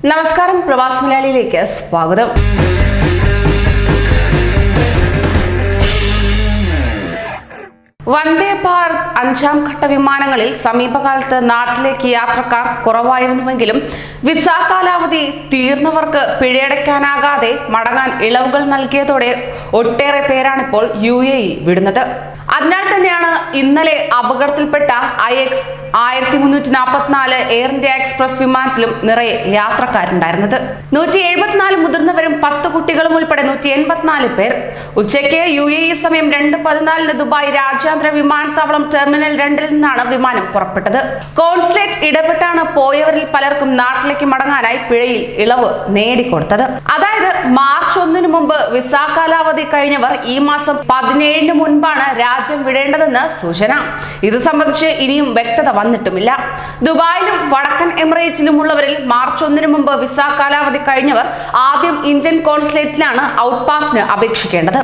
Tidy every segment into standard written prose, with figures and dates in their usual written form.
നമസ്കാരം, പ്രവാസി മലയാളിയിലേക്ക് സ്വാഗതം. വന്ദേ ഭാരത് 5ാം ഘട്ട വിമാനങ്ങളിൽ സമീപകാലത്ത് നാട്ടിലേക്ക് യാത്രക്കാർ കുറവായിരുന്നുവെങ്കിലും വിസ കാലാവധി തീർന്നവർക്ക് പിഴയടയ്ക്കാനാകാതെ മടങ്ങാൻ ഇളവുകൾ നൽകിയതോടെ ഒട്ടേറെ പേരാണിപ്പോൾ UAE വിടുന്നത്. അതിനാൽ തന്നെയാണ് ഇന്നലെ അപകടത്തിൽപ്പെട്ട IX 1344 എയർ ഇന്ത്യ എക്സ്പ്രസ് വിമാനത്തിലും നിറയെ യാത്രക്കാരുണ്ടായിരുന്നത്. 174 മുതിർന്നവരും 10 കുട്ടികളും ഉൾപ്പെടെ 184 പേർ. ഉച്ചയ്ക്ക് UAE സമയം 2:14 ദുബായ് രാജ്യാന്തര വിമാനത്താവളം ടെർമിനൽ 2-ൽ നിന്നാണ് വിമാനം പുറപ്പെട്ടത്. കോൺസുലേറ്റ് ഇടപെട്ടാണ് പോയവരിൽ പലർക്കും നാട്ടിലേക്ക് മടങ്ങാനായി പിഴയിൽ ഇളവ് നേടിക്കൊടുത്തത്. അതായത് മാർച്ച് 1 മുമ്പ് വിസ കാലാവധി കഴിഞ്ഞവർ ഈ മാസം 17 മുൻപാണ് രാജ്യം വിടേണ്ടതെന്ന് സൂചന. ഇത് സംബന്ധിച്ച് ഇനിയും വ്യക്തത വന്നിട്ടുമില്ല. ദുബായിലും വടക്കൻ എമിറേറ്റ്സിലും ഉള്ളവരിൽ മാർച്ച് 1 മുമ്പ് വിസ കാലാവധി കഴിഞ്ഞവർ ആദ്യം ഇന്ത്യൻ കോൺസുലേറ്റിലാണ് ഔട്ട് പാസിന് അപേക്ഷിക്കേണ്ടത്.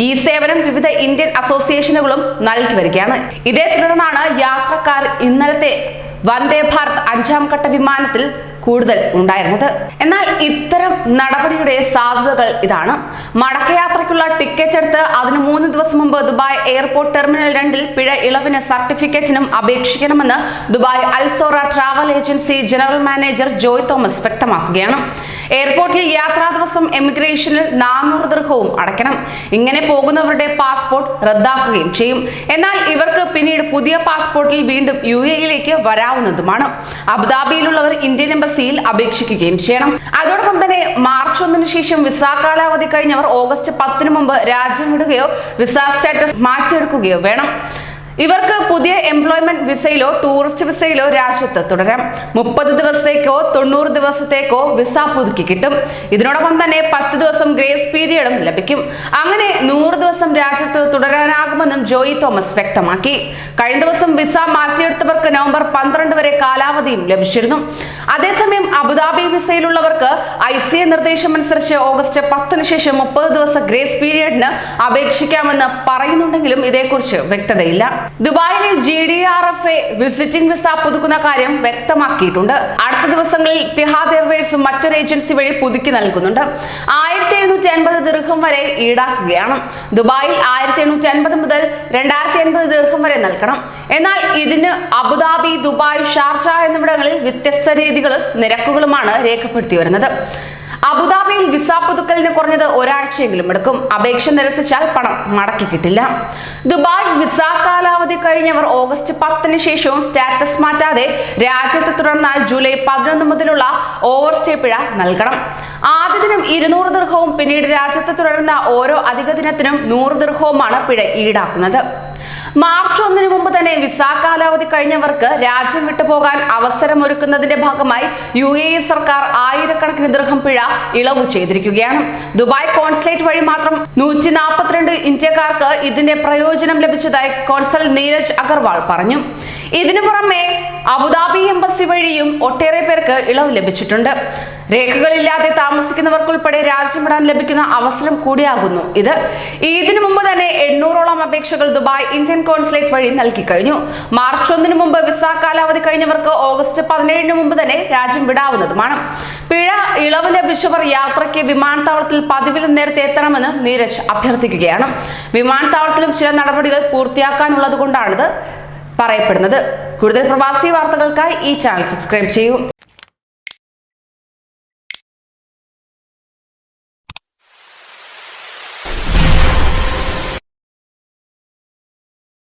ഈ സേവനം വിവിധ ഇന്ത്യൻ അസോസിയേഷനുകളും നൽകി വരികയാണ്. ഇതേ തുടർന്നാണ് യാത്രക്കാർ ഇന്നലത്തെ വന്ദേ ഭാരത് 5ാം ഘട്ട വിമാനത്തിൽ കൂടുതൽ ഉണ്ടായിരുന്നത്. എന്നാൽ ഇത്തരം നടപടിയുടെ സാധ്യതകൾ ഇതാണ്. മടക്കയാത്രയ്ക്കുള്ള ടിക്കറ്റ് എടുത്ത് അതിന് 3 ദിവസം മുമ്പ് ദുബായ് എയർപോർട്ട് ടെർമിനൽ 2-ൽ പിഴ ഇളവിന് സർട്ടിഫിക്കറ്റിനും അപേക്ഷിക്കണമെന്ന് ദുബായ് അൽസോറ travel agency general manager Joy Thomas വ്യക്തമാക്കുകയാണ്. എയർപോർട്ടിൽ യാത്രാ ദിവസം എമിഗ്രേഷനിൽ 400 ദിർഹവും അടയ്ക്കണം. ഇങ്ങനെ പോകുന്നവരുടെ പാസ്പോർട്ട് റദ്ദാക്കുകയും ചെയ്യും. എന്നാൽ ഇവർക്ക് പിന്നീട് പുതിയ പാസ്പോർട്ടിൽ വീണ്ടും UAE-യിലേക്ക് വരാവുന്നതുമാണ്. അബുദാബിയിലുള്ളവർ ഇന്ത്യൻ എംബസിയിൽ അപേക്ഷിക്കുകയും ചെയ്യണം. അതോടൊപ്പം തന്നെ മാർച്ച് 1 ശേഷം വിസ കാലാവധി കഴിഞ്ഞവർ ഓഗസ്റ്റ് 10 മുമ്പ് രാജ്യം വിടുകയോ വിസ സ്റ്റാറ്റസ് മാറ്റിയെടുക്കുകയോ വേണം. ഇവർക്ക് പുതിയ എംപ്ലോയ്മെന്റ് വിസയിലോ ടൂറിസ്റ്റ് വിസയിലോ രാജ്യത്ത് തുടരാം. 30 ദിവസത്തേക്കോ 90 ദിവസത്തേക്കോ വിസ പുതുക്കി കിട്ടും. ഇതിനോടൊപ്പം തന്നെ 10 ദിവസം ഗ്രേസ് പീരിയഡും ലഭിക്കും. അങ്ങനെ 100 ദിവസം രാജ്യത്ത് തുടരാനാകുമെന്നും ജോയി തോമസ് വ്യക്തമാക്കി. കഴിഞ്ഞ ദിവസം വിസ മാറ്റിയെടുത്തവർക്ക് നവംബർ 12 വരെ കാലാവധിയും ലഭിച്ചിരുന്നു. അതേസമയം അബുദാബി വിസയിലുള്ളവർക്ക് ICA നിർദ്ദേശമനുസരിച്ച് ഓഗസ്റ്റ് 10 ശേഷം 30 ദിവസം ഗ്രേസ് പീരിയഡിന് അപേക്ഷിക്കാമെന്ന് പറയുന്നുണ്ടെങ്കിലും ഇതേക്കുറിച്ച് വ്യക്തതയില്ല. ദുബായിലെ GDRFA വിസിറ്റിംഗ് വിസ പുതുക്കുന്ന കാര്യം വ്യക്തമാക്കിയിട്ടുണ്ട്. അടുത്ത ദിവസങ്ങളിൽ തിഹാദ് എയർവേസും മറ്റൊരു ഏജൻസി വഴി പുതുക്കി നൽകുന്നുണ്ട്. 1750 ദിർഹം വരെ ഈടാക്കുകയാണ്. ദുബായിൽ 1750 മുതൽ 2080 ദിർഹം വരെ നൽകണം. എന്നാൽ ഇതിന് അബുദാബി, ദുബായ്, ഷാർജ എന്നിവിടങ്ങളിൽ വ്യത്യസ്ത രീതികളും നിരക്കുകളുമാണ് രേഖപ്പെടുത്തി വരുന്നത്. അബുദാബിയിൽ വിസ പുതുക്കലിന് കുറഞ്ഞത് ഒരാഴ്ചയെങ്കിലും എടുക്കും. അപേക്ഷ നിരസിച്ചാൽ പണം മടക്കി കിട്ടില്ല. ദുബായ് വിസ കാലാവധി കഴിഞ്ഞവർ ഓഗസ്റ്റ് 10 ശേഷവും സ്റ്റാറ്റസ് മാറ്റാതെ രാജ്യത്ത് തുടർന്നാൽ ജൂലൈ 11 മുതലുള്ള ഓവർസ്റ്റേ പിഴ നൽകണം. ആദ്യ ദിനം 200 ദിർഹവും പിന്നീട് രാജ്യത്ത് തുടരുന്ന ഓരോ അധിക ദിനത്തിനും 100 ദിർഹവുമാണ് പിഴ ഈടാക്കുന്നത്. മാർച്ച് 1 മുമ്പ് തന്നെ വിസ കാലാവധി കഴിഞ്ഞവർക്ക് രാജ്യം വിട്ടുപോകാൻ അവസരമൊരുക്കുന്നതിന്റെ ഭാഗമായി UAE സർക്കാർ ആയിരക്കണക്കിന് ദിർഹം പിഴ ഇളവ് ചെയ്തിരിക്കുകയാണ്. ദുബായ് കോൺസുലേറ്റ് വഴി മാത്രം 142 ഇന്ത്യക്കാർക്ക് ഇതിന്റെ പ്രയോജനം ലഭിച്ചതായി കോൺസൽ നീരജ് അഗർവാൾ പറഞ്ഞു. ഇതിനു പുറമെ അബുദാബി എംബസി വഴിയും ഒട്ടേറെ പേർക്ക് ഇളവ് ലഭിച്ചിട്ടുണ്ട്. രേഖകളില്ലാതെ താമസിക്കുന്നവർക്കുൾപ്പെടെ രാജ്യം വിടാൻ ലഭിക്കുന്ന അവസരം കൂടിയാകുന്നു ഇത്. ഇതിനു മുമ്പ് തന്നെ 800ഓളം അപേക്ഷകൾ ദുബായ് ഇന്ത്യൻ കോൺസുലേറ്റ് വഴി നൽകി കഴിഞ്ഞു. മാർച്ച് 1 മുമ്പ് വിസ കാലാവധി കഴിഞ്ഞവർക്ക് ഓഗസ്റ്റ് 17 മുമ്പ് തന്നെ രാജ്യം വിടാവുന്നതുമാണ്. പിഴ ഇളവ് ലഭിച്ചവർ യാത്രയ്ക്ക് വിമാനത്താവളത്തിൽ പതിവിലും നേരത്തെ എത്തണമെന്ന് നീരജ് അഭ്യർത്ഥിക്കുകയാണ്. വിമാനത്താവളത്തിലും ചില നടപടികൾ പൂർത്തിയാക്കാനുള്ളത് കൊണ്ടാണിത് പറയപ്പെടുന്നത്. കൂടുതൽ പ്രവാസി വാർത്തകൾക്കായി ഈ ചാനൽ സബ്സ്ക്രൈബ് ചെയ്യൂ.